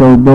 102।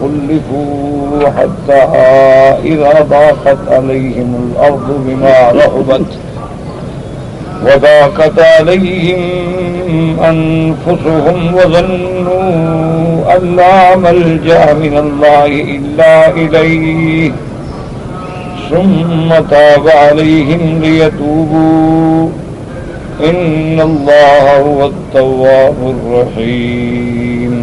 خلفوا حتى إذا ضاقت عليهم الأرض بما رحبت وضاقت عليهم أنفسهم وظنوا أن لا ملجأ من الله إلا إليه ثم تاب عليهم ليتوبوا إن الله هو التواب الرحيم।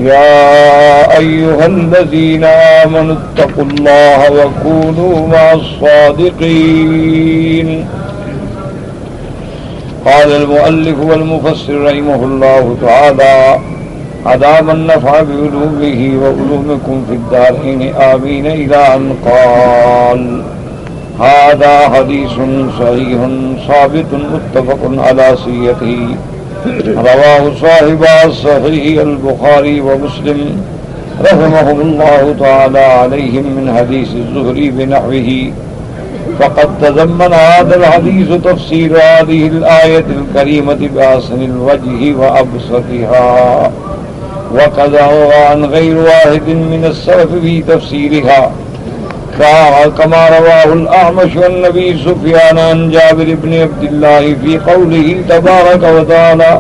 يا أيها الذين آمنوا اتقوا الله وكونوا مع الصادقين। قال المؤلف والمفسر رحمه الله تعالى أدام النفع بعلومه وعلومكم في الدارين آمين إلى أن قال هذا حديث صحيح ثابت متفق على صحته رواه صاحب الصحيح البخاري ومسلم رحمهم الله تعالى عليهم من حديث الزهري بنحوه. فقد تضمن هذا الحديث تفسير هذه الآية الكريمة بأحسن الوجه وأبسطها، وقد روى عن غير واحد من السلف في تفسيرها كما رواه الأعمش والنبي سفيان عن جابر بن عبد الله في قوله تبارك وتعالى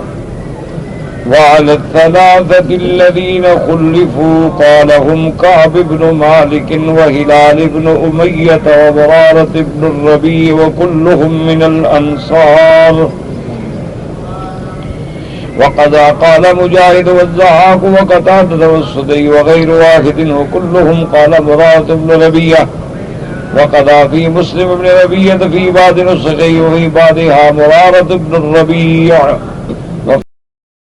وعلى الثلاثة الذين خلفوا قال هم كعب بن مالك وهلال بن أمية ومرارة بن الربيع وكلهم من الأنصار. وقد قال مجاهد والضحاك وقتادة والسدي وغير واحد وكلهم قال مرارة بن ربيعة. وقد في مسلم بن ربيعة في بعض نسخه وفي بعضها مرارة بن الربيع.